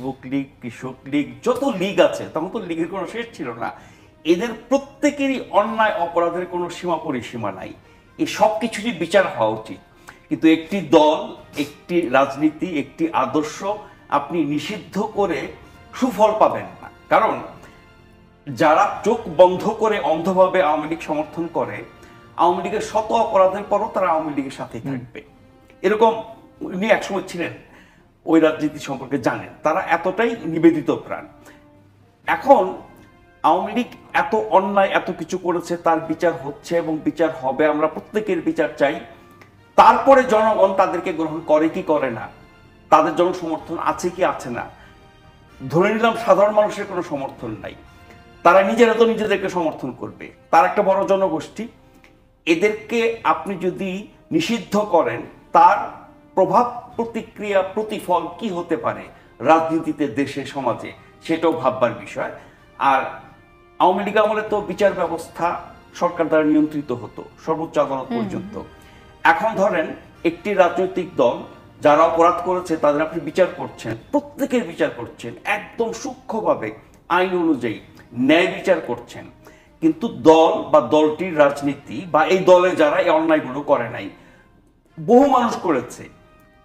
যুবক লীগ, কৃষক লীগ, যত লীগ আছে তখন তো লীগের কোনো শেষ ছিল না। এদের প্রত্যেকেরই অন্যায় অপরাধের কোনো সীমা পরিসীমা নাই। এই সব কিছুরই বিচার হওয়া উচিত। কিন্তু একটি দল, একটি রাজনীতি, একটি আদর্শ আপনি নিষিদ্ধ করে সুফল পাবেন না। কারণ যারা চোখ বন্ধ করে অন্ধভাবে আওয়ামী লীগ সমর্থন করে, আওয়ামী লীগের শত অপরাধের পরও তারা আওয়ামী লীগের সাথেই থাকবে। এরকম উনি একসময় ছিলেন, ওই রাজনীতি সম্পর্কে জানেন, তারা এতটাই নিবেদিত প্রাণ। এখন আওয়ামী লীগ এত অন্যায় এত কিছু করেছে, তার বিচার হচ্ছে এবং বিচার হবে, আমরা প্রত্যেকের বিচার চাই। তারপরে জনগণ তাদেরকে গ্রহণ করে কি করে না, তাদের জনসমর্থন আছে কি আছে না, ধরে নিলাম সাধারণ মানুষের কোনো সমর্থন নাই, তারা নিজেরা তো নিজেদেরকে সমর্থন করবে, তার একটা বড় জনগোষ্ঠী। এদেরকে আপনি যদি নিষিদ্ধ করেন, তার প্রভাব প্রতিক্রিয়া প্রতিফল কি হতে পারে রাজনীতিতে, দেশে, সমাজে, সেটাও ভাববার বিষয়। আর আওয়ামী লীগ আমলে তো বিচার ব্যবস্থা সরকার দ্বারা নিয়ন্ত্রিত হতো সর্বোচ্চ আদালত পর্যন্ত। এখন ধরেন একটি রাজনৈতিক দল যারা অপরাধ করেছে তাদের আপনি বিচার করছেন, প্রত্যেকের বিচার করছেন একদম সূক্ষ্মভাবে আইন অনুযায়ী ন্যায় বিচার করছেন, কিন্তু দল বা দলটির রাজনীতি বা এই দলে যারা এই অন্যায়গুলো করে নাই, বহু মানুষ করেছে,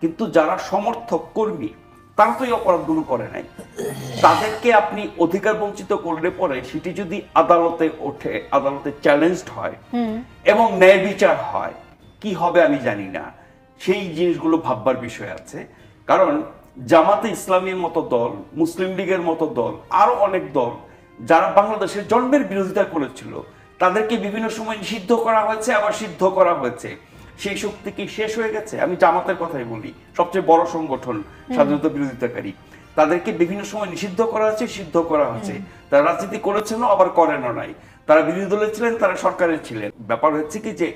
কিন্তু যারা সমর্থক কর্মী তারা তো এই অপরাধগুলো করে নাই, তাদেরকে আপনি অধিকার বঞ্চিত করলে পরে সেটি যদি আদালতে ওঠে, আদালতে চ্যালেঞ্জড হয় এবং ন্যায় বিচার হয়, কি হবে আমি জানি না। সেই জিনিসগুলো ভাববার বিষয় আছে। কারণ জামাতে ইসলামীর মতো দল, মুসলিম লীগের মতো দল, আরো অনেক দল যারা বাংলাদেশের জন্মের বিরোধিতা করেছিল, তাদেরকে বিভিন্ন সময় নিষিদ্ধ করা হয়েছে, আবার সিদ্ধ করা হয়েছে। সেই শক্তি কি শেষ হয়ে গেছে? আমি জামাতের কথাই বলি, সবচেয়ে বড় সংগঠন স্বাধীনতা বিরোধিতাকারী, তাদেরকে বিভিন্ন সময় নিষিদ্ধ করা হয়েছে, সিদ্ধ করা হয়েছে। তারা রাজনীতি করেছেন, আবার করেনও নাই। তারা বিরোধী দলে ছিলেন, তারা সরকারে ছিলেন। ব্যাপার হচ্ছে কি যে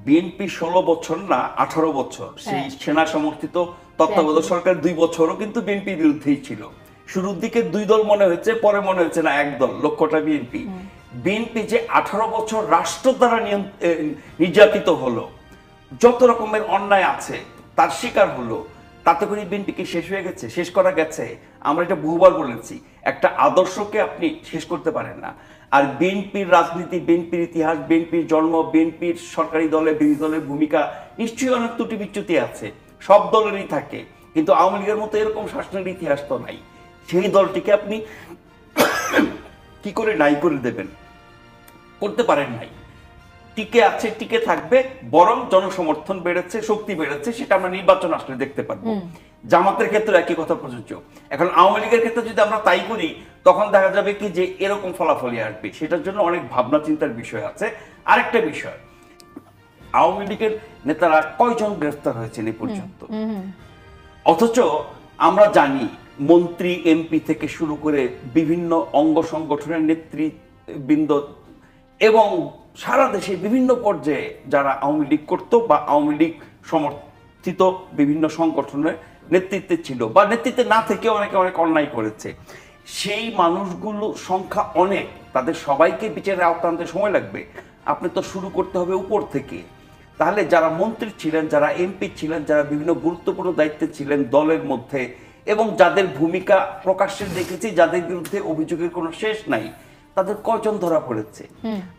বিএনপি 16 বছর না 18 বছর সেই সেনা সমর্থিত তত্ত্বাবধায়ক সরকার 2 বছরও কিন্তু বিএনপির বিরুদ্ধেই ছিল। শুরুর দিকে দুই দল মনে হচ্ছে, পরে মনে হচ্ছে না এক দল, লক্ষ্যটা বিএনপি। বিএনপি যে 18 বছর রাষ্ট্র দ্বারা নির্যাতিত হলো, যত রকমের অন্যায় আছে তার শিকার হলো, তাতে করে বিএনপি কি শেষ হয়ে গেছে? শেষ করা গেছে? আমরা এটা বহুবার বলেছি, একটা আদর্শকে আপনি শেষ করতে পারেন না। আর বিএনপির রাজনীতি, বিএনপির ইতিহাস, বিএনপির জন্ম, বিএনপির সরকারি দলে বিরোধী দলের ভূমিকা নিশ্চয়ই অনেক ত্রুটি বিচ্যুতি আছে, সব দলেরই থাকে, কিন্তু আওয়ামী লীগের মতো এরকম শাসনের ইতিহাস তো নাই। সেই দলটিকে আপনি কি করে নাই করে দেবেন? করতে পারেন নাই। টিকে আছে, টিকে থাকবে, বরং জনসমর্থন বেড়েছে, শক্তি বেড়েছে, সেটা আমরা নির্বাচন আসলে দেখতে পারবো। জামাতের ক্ষেত্রে একই কথা প্রযোজ্য। এখন আওয়ামী লীগের ক্ষেত্রে যদি আমরা তাই করি, তখন দেখা যাবে কি যে এরকম ফলাফলই আসবে। সেটার জন্য অনেক ভাবনা চিন্তার বিষয় আছে। আরেকটা বিষয়, আওয়ামী লীগের নেতারা কয়জন গ্রেফতার হয়েছেন এ পর্যন্ত? অথচ আমরা জানি মন্ত্রী, এমপি থেকে শুরু করে বিভিন্ন অঙ্গ সংগঠনের নেতৃবৃন্দ এবং সারা দেশে বিভিন্ন পর্যায়ে যারা আওয়ামী লীগ করতো বা আওয়ামী লীগ সমর্থিত বিভিন্ন সংগঠনের নেতৃত্বে ছিল বা নেতৃত্বে না থেকে অনেকে অনেক অন্যায় করেছে, সেই মানুষগুলো সংখ্যা অনেক, তাদের সবাইকে বিচারের আওতায় আনতে সময় লাগবে। আপনি তো শুরু করতে হবে উপর থেকে। তাহলে যারা মন্ত্রী ছিলেন, যারা এমপি ছিলেন, যারা বিভিন্ন গুরুত্বপূর্ণ দায়িত্বে ছিলেন দলের মধ্যে, এবং যাদের ভূমিকা প্রকাশ্যে দেখেছি, যাদের বিরুদ্ধে অভিযোগের কোনো শেষ নাই, তাদের কয়জন ধরা পড়েছে?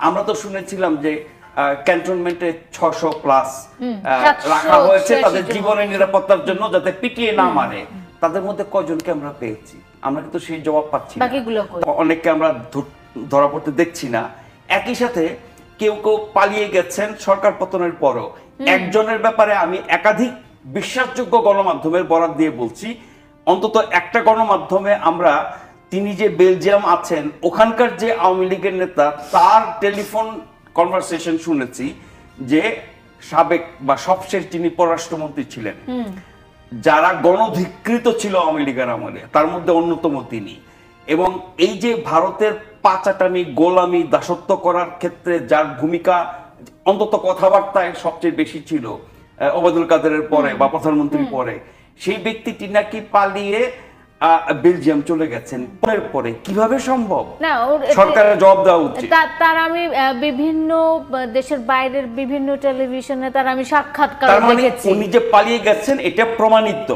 আমরা তো শুনেছিলাম যে ক্যান্টনমেন্টে 600 প্লাস রাখা হয়েছে তাদের জীবনের নিরাপত্তার জন্য, যাতে পিটিয়ে না মারে। তাদের মধ্যে কয়জনকে আমরা পেয়েছি? আমরা কিন্তু সেই জবাব পাচ্ছি না। অনেককে আমরা ধরা পড়তে দেখছি না। একই সাথে কেউ কেউ পালিয়ে গেছেন সরকার পতনের পরও। একজনের ব্যাপারে আমি একাধিক বিশ্বাসযোগ্য গণমাধ্যমের বরাত দিয়ে বলছি, অন্তত একটা গণমাধ্যমে আমরা, তিনি যে বেলজিয়াম আছেন ওখানকার যে আওয়ামী লীগের নেতা, তার টেলিফোন কনভারসেশন শুনেছি যে সাবেক বা সবশেষ যিনি পররাষ্ট্রমন্ত্রী ছিলেন, যারা গণধিকৃত ছিল আওয়ামী লীগের আমলে, তার মধ্যে অন্যতম তিনি। এবং এই যে ভারতের পাচাটামি, গোলামি, দাসত্ব করার ক্ষেত্রে যার ভূমিকা অন্তত কথাবার্তায় সবচেয়ে বেশি ছিল ওবায়দুল কাদেরের পরে বা প্রধানমন্ত্রীর পরে, সেই ব্যক্তিটি নাকি পালিয়ে বেলজিয়াম চলে গেছেন। পরে কিভাবে সম্ভব? সরকারের জবাব দেওয়া উচিত। তার আমি বিভিন্ন দেশের বাইরের বিভিন্ন টেলিভিশনে আমি সাক্ষাৎকার দেখেছি। উনি যে পালিয়ে গেছেন এটা প্রমাণিত।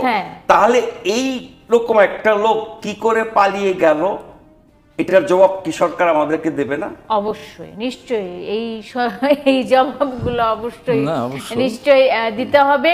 তাহলে এই রকম একটা লোক কি করে পালিয়ে গেল, এটার জবাব কি সরকার আমাদেরকে দেবে না? অবশ্যই, নিশ্চয়ই এই জবাবগুলো অবশ্যই না, অবশ্যই। নিশ্চয়ই দিতে হবে।